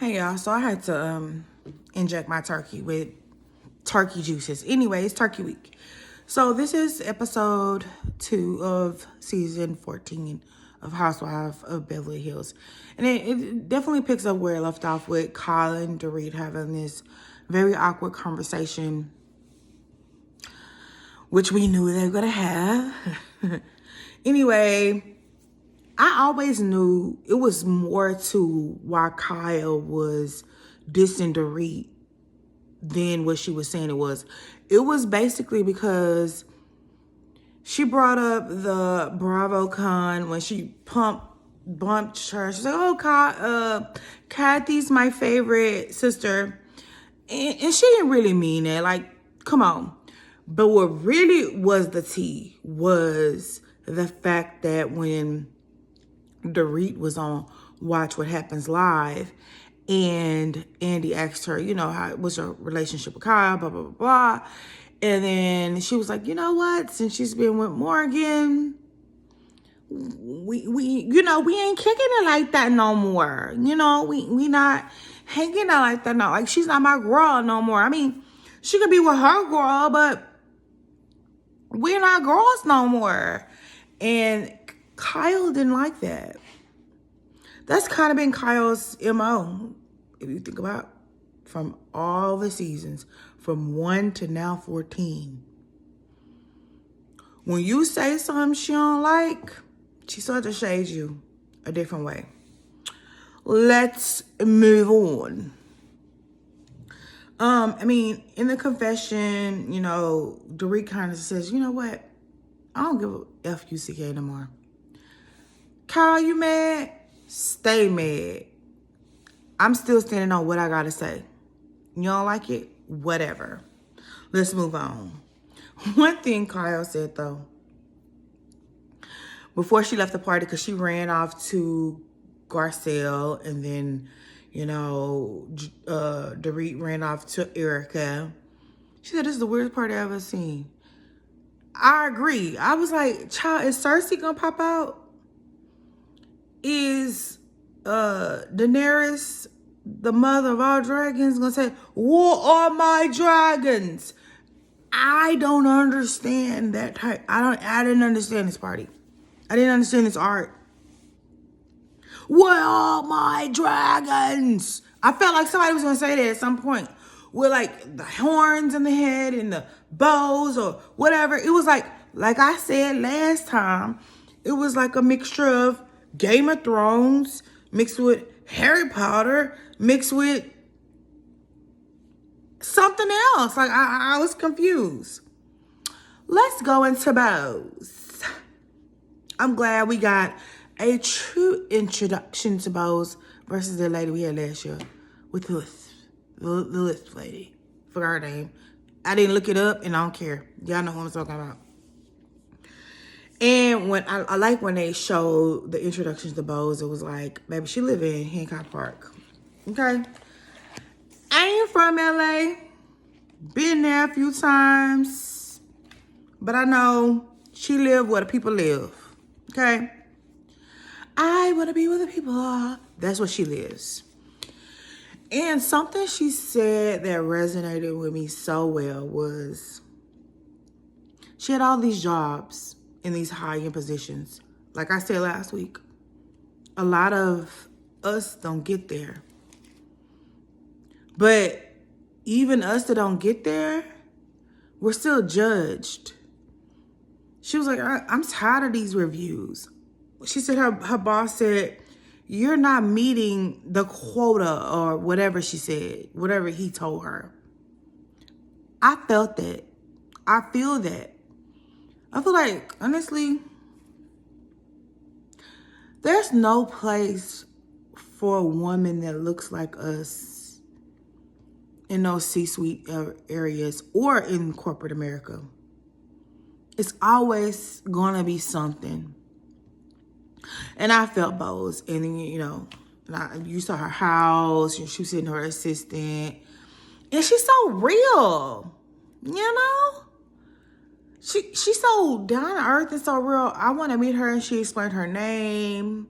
Hey y'all, so I had to inject my turkey with turkey juices. Anyways, turkey week. So this is episode 2 of season 14 of Housewives of Beverly Hills. And it definitely picks up where it left off with Kyle and Dorit having this very awkward conversation, which we knew they were gonna have. Anyway, I always knew it was more to why Kyle was dissing Dorit than what she was saying it was. It was basically because she brought up the BravoCon when she bumped her. She's like, oh, Kathy's my favorite sister. And she didn't really mean it. Like, come on. But what really was the tea was the fact that when Dorit was on Watch What Happens Live, and Andy asked her, how was your relationship with Kyle, blah, blah, blah, blah. And then she was like, you know what? Since she's been with Morgan, we ain't kicking it like that no more. We not hanging out like that now. Like, she's not my girl no more. I mean, she could be with her girl, but we're not girls no more. And Kyle didn't like that. That's kind of been Kyle's MO, if you think about, from all the seasons, from 1 to now 14. When you say something she don't like, she starts to shade you a different way. Let's move on. In the confession, Dorit kind of says, you know what? I don't give a F-U-C-K anymore. Kyle, you mad? Stay mad. I'm still standing on what I gotta say. You don't like it? Whatever. Let's move on. One thing Kyle said, though, before she left the party, because she ran off to Garcelle, and then, Dorit ran off to Erica. She said, this is the weirdest party I've ever seen. I agree. I was like, child, is Cersei gonna pop out? Is Daenerys, the mother of all dragons, gonna say, "What are my dragons?" I don't understand that type. I didn't understand this party. I didn't understand this art. What are my dragons? I felt like somebody was gonna say that at some point. With like the horns in the head and the bows or whatever. It was like I said last time, it was like a mixture of Game of Thrones mixed with Harry Potter mixed with something else. Like, I was confused. Let's go into bows. I'm glad we got a true introduction to bows versus the lady we had last year with the Lisp lady. Forgot her name. I didn't look it up, and I don't care. Y'all know who I'm talking about. And when I like when they show the introductions to bows, it was like, baby, she live in Hancock Park. Okay? I ain't from LA. Been there a few times. But I know she live where the people live. Okay? I want to be where the people are. That's where she lives. And something she said that resonated with me so well was she had all these jobs in these high-end positions. Like I said last week, a lot of us don't get there. But even us that don't get there, we're still judged. She was like, I'm tired of these reviews. She said her boss said, you're not meeting the quota or whatever she said, whatever he told her. I felt that. I feel that. I feel like, honestly, there's no place for a woman that looks like us in those C-suite areas or in corporate America. It's always gonna be something. And I felt both. And then, you saw her house, she was sitting her assistant. And she's so real, She's so down to earth and so real. I want to meet her, and she explained her name.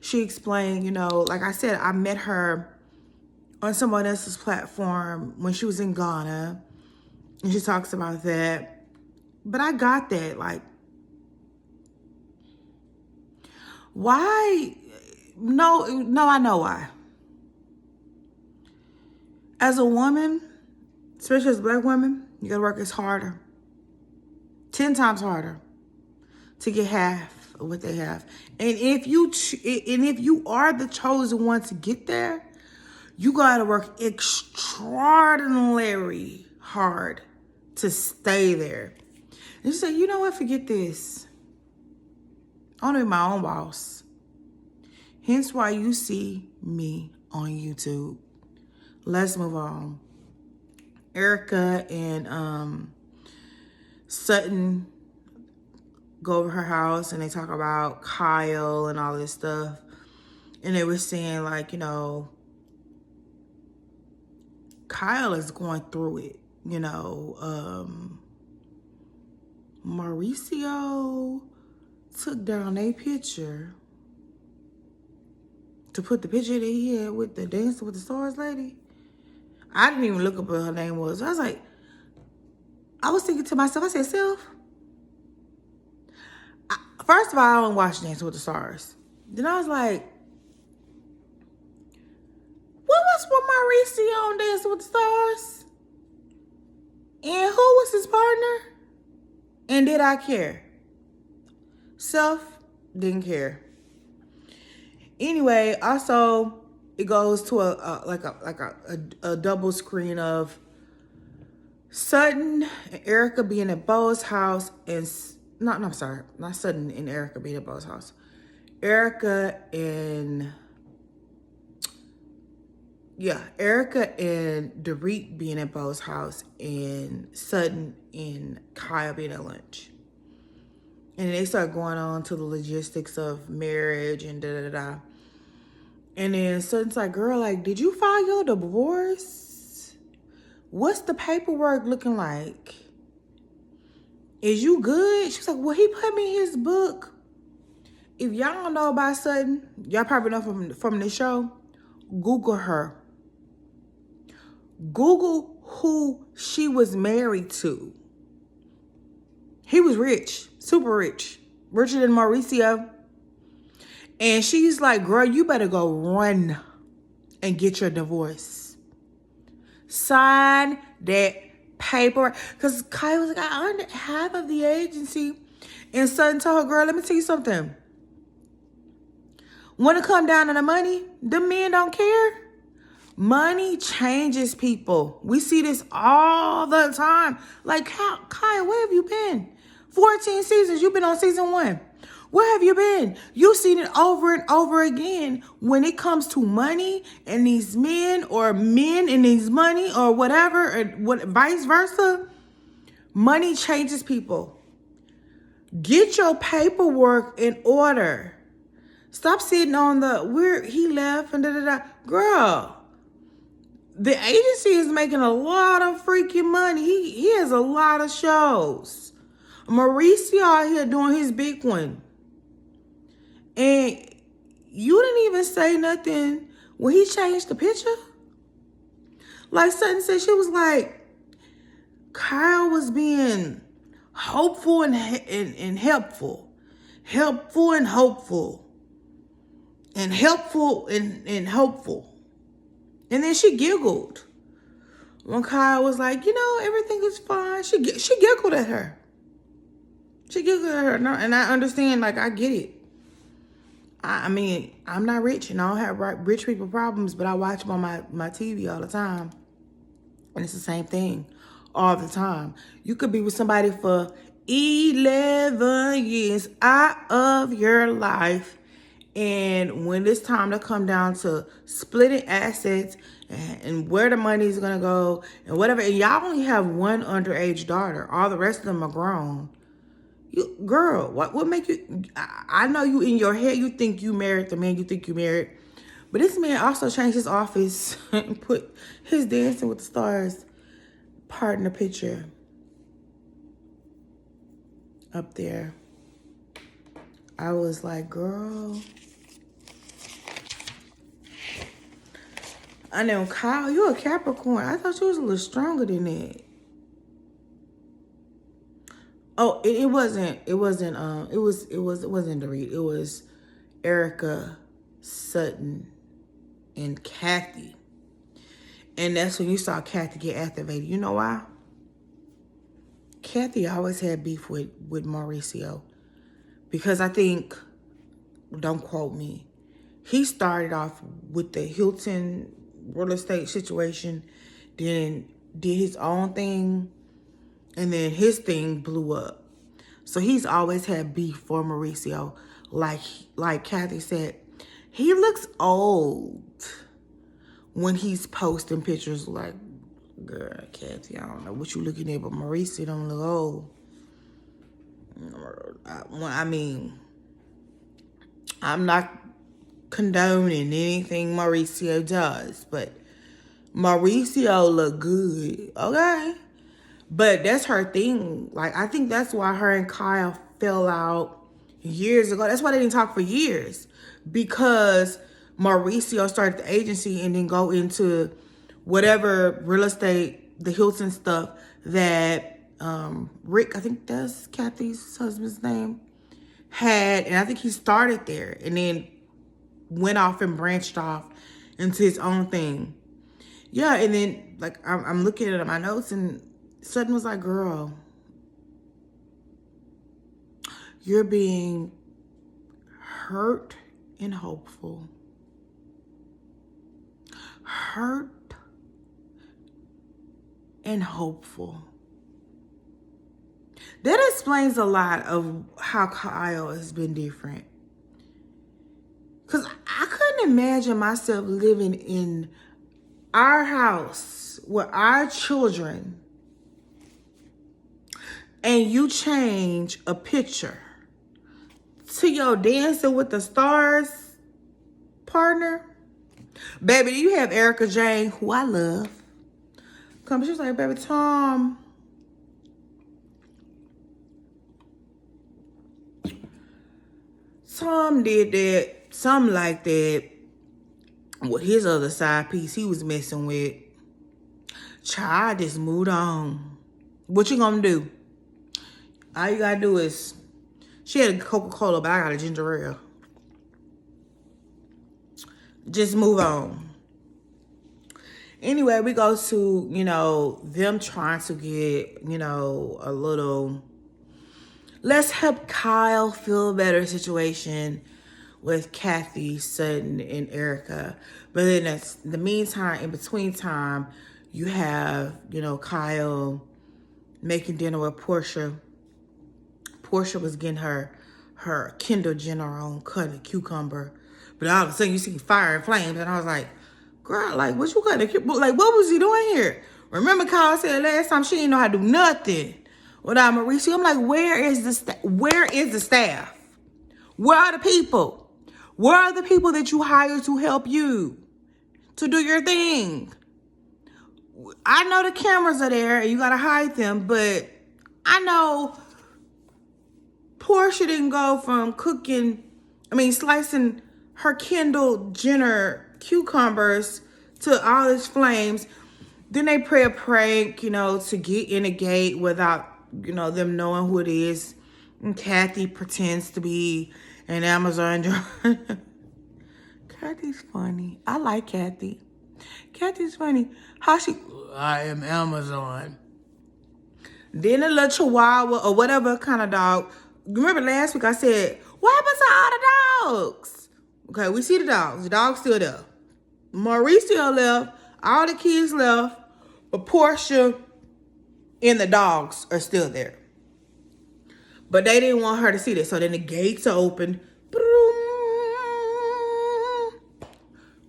She explained, like I said, I met her on someone else's platform when she was in Ghana, and she talks about that. But I got that. Like, why? No, I know why. As a woman, especially as a black woman, you gotta work as harder, 10 times harder, to get half of what they have. And if you are the chosen one to get there, you gotta work extraordinarily hard to stay there. And you say, you know what, forget this. I wanna be my own boss. Hence why you see me on YouTube. Let's move on. Erica and Sutton go over her house and they talk about Kyle and all this stuff. And they were saying, like, you know, Kyle is going through it. You know, Mauricio took down a picture to put the picture that he had with the Dancing with the Stars lady. I didn't even look up what her name was. I was like, I was thinking to myself, I said, Self, first of all, I don't watch Dancing with the Stars. Then I was like, what was with Mauricio on Dancing with the Stars? And who was his partner? And did I care? Self, didn't care. Anyway, also, it goes to a double screen of Sutton and Erica being at Bo's house, and not Sutton and Erica being at Bo's house. Erica and Dorit being at Bo's house, and Sutton and Kyle being at lunch. And they start going on to the logistics of marriage and da-da-da-da. And then Sutton's like, girl, like, did you file your divorce? What's the paperwork looking like? Is you good? She's like, well, he put me in his book. If y'all don't know about Sutton, y'all probably know from the show, Google her. Google who she was married to. He was rich, super rich, richer than Mauricio. And she's like, girl, you better go run and get your divorce. Sign that paper. Because Kyle was like, I earned half of the agency. And Sutton told her, girl, let me tell you something. When it come down to the money, the men don't care. Money changes people. We see this all the time. Like, Kyle, where have you been? 14 seasons. You've been on season 1. Where have you been? You've seen it over and over again. When it comes to money and these men, or men and these money, or whatever, or vice versa, money changes people. Get your paperwork in order. Stop sitting on the where he left and da-da-da. Girl, the agency is making a lot of freaking money. He has a lot of shows. Mauricio out here doing his big one. And you didn't even say nothing when he changed the picture. Like Sutton said, she was like, Kyle was being hopeful and helpful. Helpful and hopeful. And helpful and hopeful. And then she giggled when Kyle was like, you know, everything is fine. She giggled at her. She giggled at her. And I understand, like, I get it. I mean, I'm not rich and I don't have rich people problems, but I watch them on my TV all the time. And it's the same thing all the time. You could be with somebody for 11 years out of your life. And when it's time to come down to splitting assets and where the money is going to go and whatever, and y'all only have one underage daughter. All the rest of them are grown. Girl, what make you... I know you in your head, you think you married the man you think you married. But this man also changed his office and put his Dancing with the Stars part in the picture up there. I was like, girl... I know, Kyle, you a Capricorn. I thought you was a little stronger than that. Oh, it wasn't Dorit. It was Erica, Sutton, and Kathy. And that's when you saw Kathy get activated. You know why? Kathy always had beef with Mauricio. Because I think, don't quote me, he started off with the Hilton real estate situation, then did his own thing, and then his thing blew up. So he's always had beef for Mauricio. Like Kathy said, he looks old when he's posting pictures. Like, girl, Kathy, I don't know what you looking at, but Mauricio don't look old. I mean, I'm not condoning anything Mauricio does, but Mauricio look good, okay? But that's her thing. Like, I think that's why her and Kyle fell out years ago. That's why they didn't talk for years. Because Mauricio started the agency and then go into whatever real estate, the Hilton stuff that Rick, I think that's Kathy's husband's name, had. And I think he started there and then went off and branched off into his own thing. Yeah, and then, like, I'm looking at my notes and Sutton was like, girl, you're being hurt and hopeful. Hurt and hopeful. That explains a lot of how Kyle has been different. Because I couldn't imagine myself living in our house with our children and you change a picture to your Dancing with the Stars partner. Baby, you have Erica Jane, who I love. Come, she was like, baby, Tom did that, something like that, with his other side piece he was messing with. Child, just moved on. What you gonna do? All you gotta do is, she had a Coca-Cola, but I got a ginger ale. Just move on. Anyway, we go to, them trying to get, a little, let's help Kyle feel better situation with Kathy, Sutton, and Erica. But then that's the meantime, in between time, you have, Kyle making dinner with Portia. Portia was getting her Kendall Jenner on cutting cucumber. But all of a sudden you see fire and flames. And I was like, girl, like, what you cutting? Like, what was he doing here? Remember Kyle said last time she didn't know how to do nothing without Mauricio. I'm like, where is the staff? Where are the people? Where are the people that you hired to help you to do your thing? I know the cameras are there and you got to hide them, but I know Portia didn't go from slicing her Kendall Jenner cucumbers to all these flames. Then they play a prank, to get in a gate without, them knowing who it is. And Kathy pretends to be an Amazon driver. Kathy's funny. I like Kathy. Kathy's funny. I am Amazon. Then a little chihuahua or whatever kind of dog. Remember last week I said, what happened to all the dogs? Okay, we see the dogs. The dog's still there. Mauricio left. All the kids left. But Portia and the dogs are still there. But they didn't want her to see this. So then the gates are open.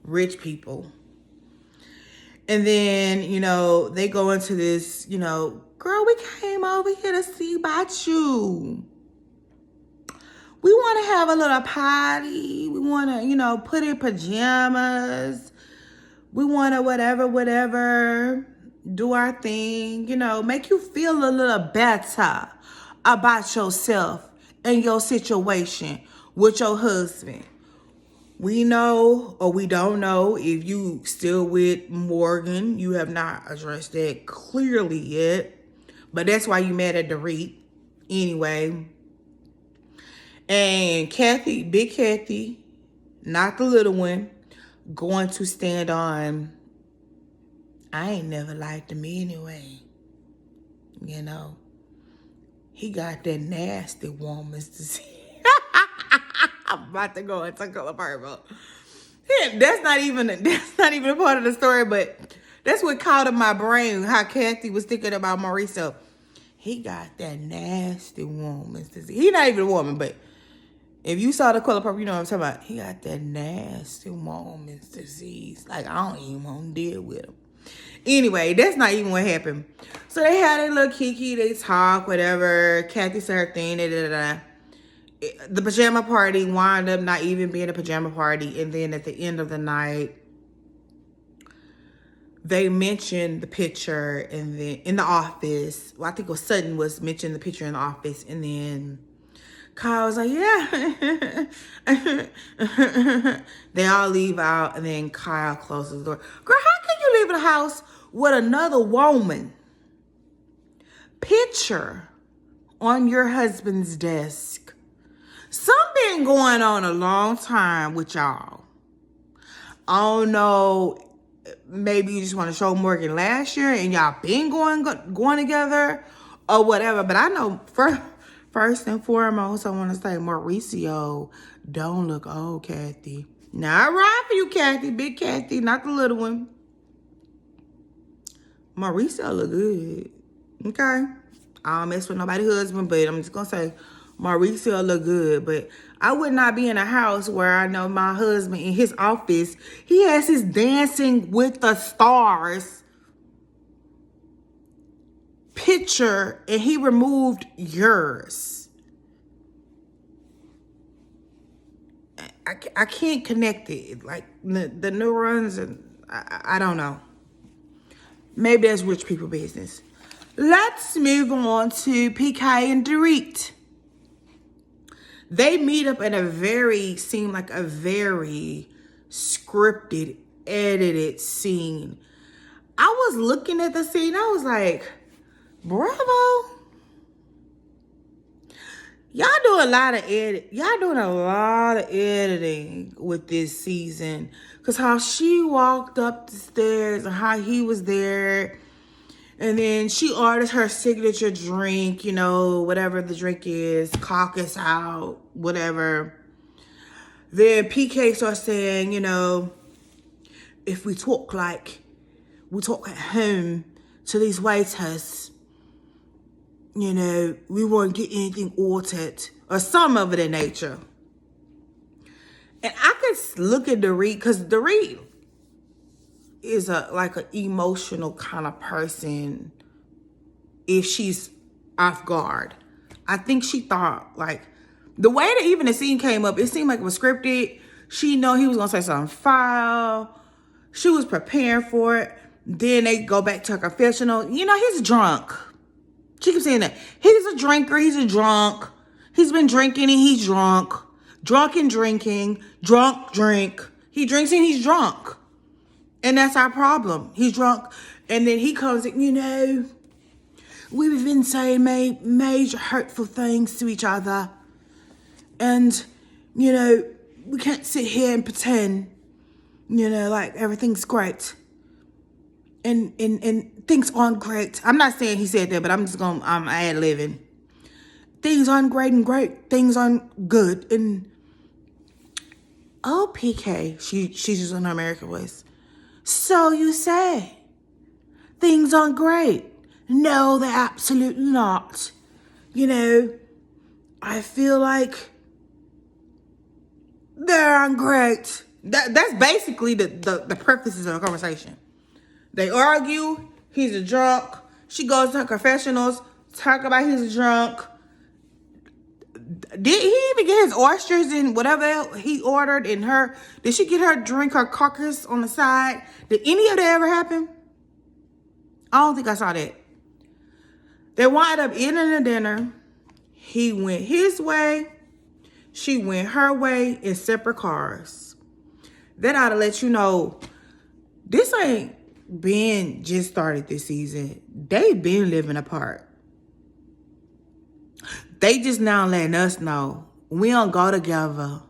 Rich people. And then, they go into this, girl, we came over here to see about you. We want to have a little party. We want to, put in pajamas. We want to whatever, do our thing, make you feel a little better about yourself and your situation with your husband. We know or we don't know if you still with Morgan. You have not addressed that clearly yet. But that's why you mad at Dorit. Anyway. And Kathy, Big Kathy, not the little one, going to stand on, I ain't never liked him anyway. You know. He got that nasty woman's disease. I'm about to go into color purple. Yeah, that's not even a part of the story, but that's what caught in my brain, how Kathy was thinking about Mauricio. He got that nasty woman's disease. He not even a woman, but if you saw the color purple, you know what I'm talking about. He got that nasty woman's disease. Like, I don't even want to deal with him. Anyway, that's not even what happened. So they had a little kiki, they talk, whatever. Kathy said her thing, the pajama party wound up not even being a pajama party. And then at the end of the night, they mentioned the picture and then in the office. Well, I think it was Sutton was mentioning the picture in the office. And then Kyle was like, yeah. They all leave out. And then Kyle closes the door. Girl, how can you leave the house with another woman picture on your husband's desk? Something been going on a long time with y'all. I don't know. Maybe you just want to show Morgan last year and y'all been going together or whatever. But I know first and foremost, I want to say Mauricio don't look old, Kathy. Not right for you, Kathy. Big Kathy, not the little one. Mauricio look good. Okay. I don't mess with nobody's husband, but I'm just going to say Mauricio look good. But I would not be in a house where I know my husband in his office, he has his Dancing with the Stars picture and he removed yours. I can't connect it. Like the neurons, and I don't know. Maybe that's rich people business. Let's move on to PK and Dorit. They meet up in seemed like a very scripted, edited scene. I was looking at the scene, I was like, bravo. Y'all doing a lot of editing with this season. Cause how she walked up the stairs and how he was there. And then she orders her signature drink, you know, whatever the drink is, caucus out, whatever. Then PK starts saying, you know, if we talk at home to these waiters, you know, we won't get anything ordered or some of it in nature. And I could look at Dorit, because Dorit is like an emotional kind of person if she's off guard. I think she thought, like, the way that even the scene came up, it seemed like it was scripted. She know he was going to say something foul. She was preparing for it. Then they go back to her confessional. You know, he's drunk. She keeps saying that. He's a drinker. He's a drunk. He's been drinking and he's drunk. Drunk and drinking. Drunk, drink. He drinks and he's drunk. And that's our problem. He's drunk. And then he comes in, you know, we've been saying major hurtful things to each other. And, you know, we can't sit here and pretend, you know, like everything's great. And things aren't great. I'm not saying he said that, but I'm just going to ad-libbing. Things aren't great and great. Things aren't good. And, oh, PK, she's using her American voice. So you say. Things aren't great. No, they're absolutely not. You know, I feel like they're great. That's basically the purposes of the conversation. They argue. He's a drunk. She goes to her confessionals, talk about he's a drunk. Did he even get his oysters and whatever he ordered in her? Did she get her drink, her caucus on the side? Did any of that ever happen? I don't think I saw that. They wind up eating the dinner. He went his way. She went her way in separate cars. That ought to let you know this ain't been just started this season. They been living apart. They just now letting us know we don't go together.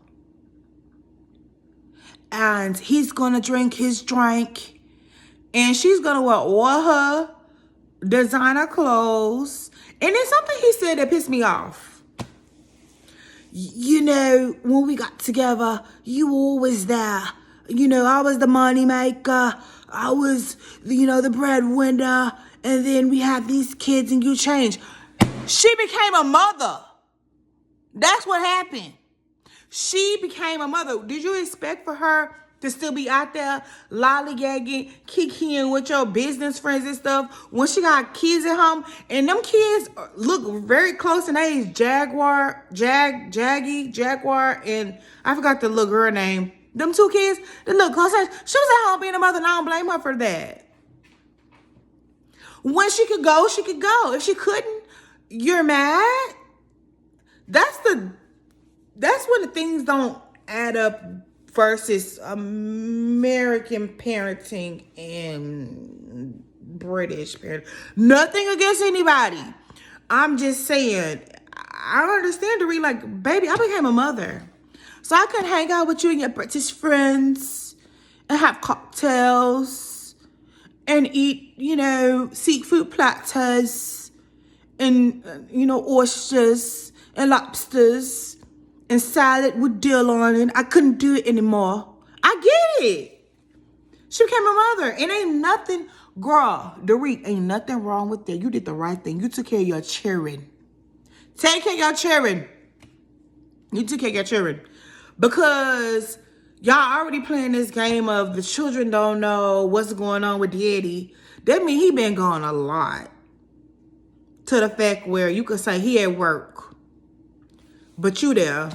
And he's gonna drink his drink. And she's gonna wear all her designer clothes. And then something he said that pissed me off. You know, when we got together, you always there. You know, I was the money maker. I was, the breadwinner. And then we had these kids and you changed. She became a mother. That's what happened. She became a mother. Did you expect for her to still be out there lollygagging, kikiing with your business friends and stuff when she got kids at home? And them kids look very close in age. Jaguar, and I forgot the little girl name. Them two kids, they look close. She was at home being a mother, and I don't blame her for that. When she could go, she could go. If she couldn't, you're mad. That's when the things don't add up versus American parenting and British parenting. Nothing against anybody. I'm just saying, I don't understand Dorit. Like, baby, I became a mother. So I could hang out with you and your British friends and have cocktails and eat, seafood platters and, oysters and lobsters and salad with dill on it. I couldn't do it anymore. I get it. She became a mother. And ain't nothing, girl, Dorit, ain't nothing wrong with that. You did the right thing. You took care of your children. Take care of your children. You took care of your children. Because y'all already playing this game of the children don't know what's going on with daddy. That means he been gone a lot. To the fact where you could say he at work. But you there.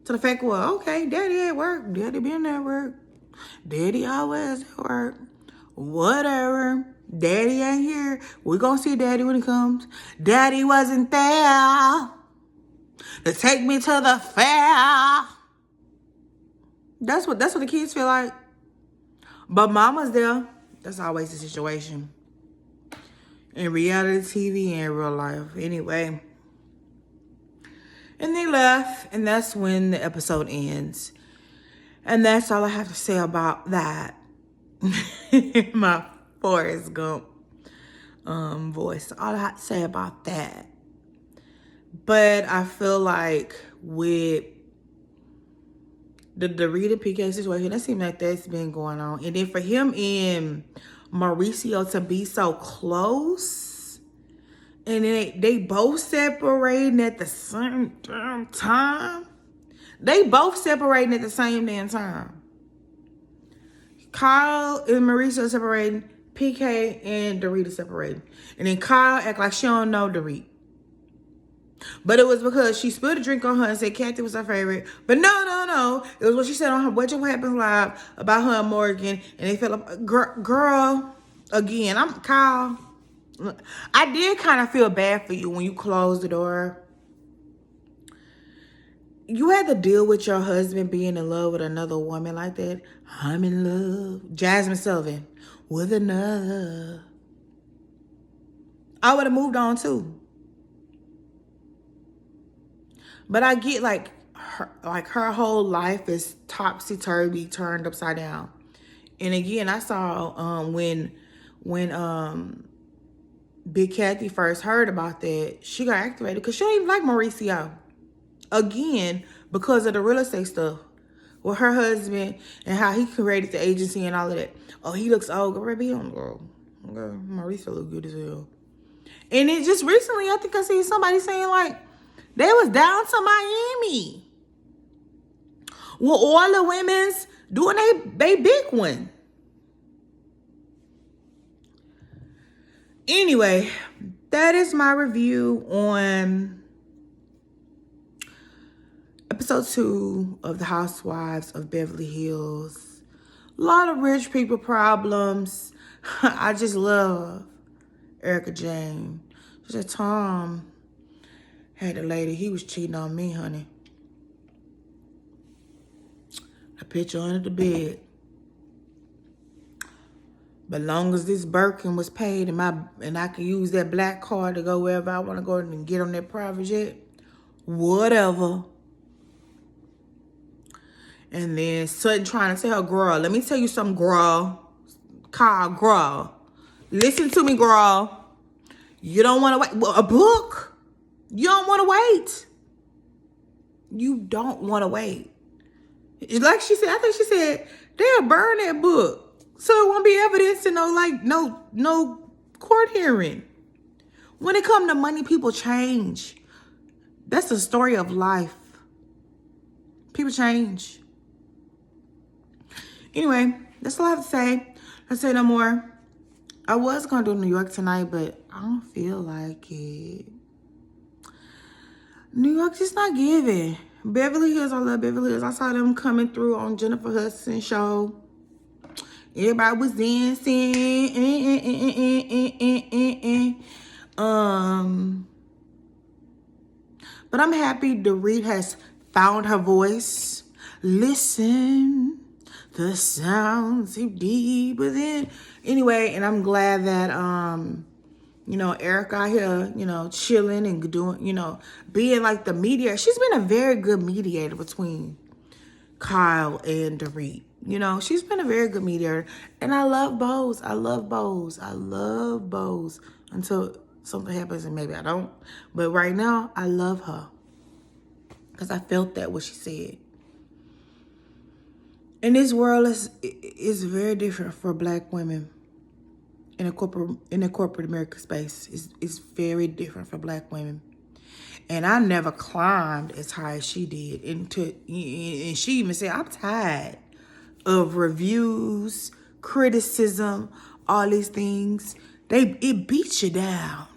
To the fact, well, okay, daddy at work. Daddy been at work. Daddy always at work. Whatever. Daddy ain't here. We gonna see daddy when he comes. Daddy wasn't there to take me to the fair. That's what the kids feel like. But mama's there. That's always the situation. In reality TV and in real life. Anyway. And they left. And that's when the episode ends. And that's all I have to say about that. My Forrest Gump voice. All I have to say about that. But I feel like with the Rita PK situation, that seems like that's been going on. And then for him and Mauricio to be so close, and then they both separating at the same damn time. They both separating at the same damn time. Kyle and Mauricio separating, PK and Dorita separating. And then Kyle act like she don't know Dorita. But it was because she spilled a drink on her and said Kathy was her favorite. But no. It was what she said on her What Happens Live about her and Morgan. And they felt like, girl, again, I'm Kyle. I did kind of feel bad for you when you closed the door. You had to deal with your husband being in love with another woman like that. I'm in love. Jasmine Sullivan with another. I would have moved on too. But I get her whole life is topsy-turvy, turned upside down. And again, I saw when Big Kathy first heard about that, she got activated because she don't even like Mauricio. Again, because of the real estate stuff with her husband and how he created the agency and all of that. Oh, he looks old. Girl, baby, girl, Mauricio look good as hell. And it just recently, I think I seen somebody saying like, they was down to Miami. Well, all the women's doing they big one. Anyway, that is my review on episode 2 of The Housewives of Beverly Hills. A lot of rich people problems. I just love Erica Jane. She said, Tom had a lady, he was cheating on me, honey. I picture under the bed. But long as this Birkin was paid and I could use that black card to go wherever I want to go and get on that private jet, whatever. And then Sutton trying to tell her, girl, let me tell you something, girl. Kyle, girl. Listen to me, girl. You don't want to wait. Well, a book? You don't want to wait. You don't want to wait. Like she said, I think she said, they'll burn that book. So it won't be evidence and no court hearing. When it comes to money, people change. That's the story of life. People change. Anyway, that's all I have to say. Let's say no more. I was going to do New York tonight, but I don't feel like it. New York just not giving. Beverly Hills, I love Beverly Hills. I saw them coming through on Jennifer Hudson's show. Everybody was dancing. But I'm happy Dorit has found her voice. Listen, the sounds seep deep within. Anyway, and I'm glad that Erica out here, chilling and doing, being like the mediator. She's been a very good mediator between Kyle and Dorit. She's been a very good mediator. And I love Bose. I love Bose. I love Bose until something happens and maybe I don't. But right now, I love her. Because I felt that what she said. And this world is very different for Black women in a corporate America space. It's very different for Black women. And I never climbed as high as she did. And she even said, I'm tired of reviews, criticism, all these things. It beats you down.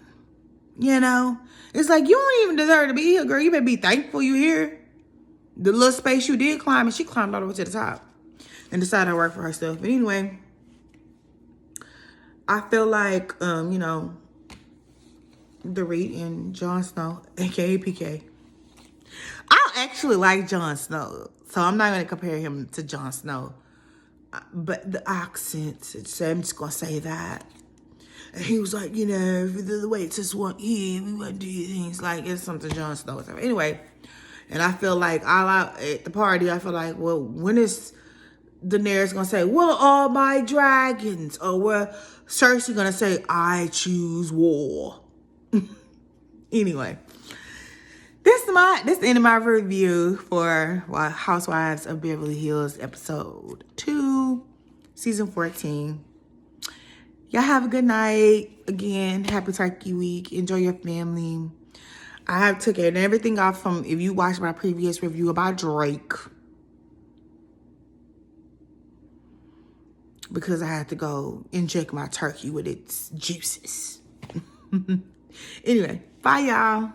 It's like, you don't even deserve to be here, girl. You better be thankful you're here. The little space you did climb, and she climbed all the way to the top and decided to work for herself. But anyway, I feel like, Dorit and Jon Snow, aka PK. I actually like Jon Snow, so I'm not going to compare him to Jon Snow. But the accent, so I'm just going to say that. And he was like, the way it's just want him, we want to do things like it's something Jon Snow. Anyway, and I feel like at the party, I feel like, well, when is Daenerys going to say, well, all my dragons? Or where Cersei going to say, I choose war? Anyway, this the end of my review for Housewives of Beverly Hills episode 2, season 14. Y'all have a good night. Again, happy Turkey Week. Enjoy your family. I have took everything off from, if you watched my previous review about Drake, because I had to go inject my turkey with its juices. Anyway, bye y'all.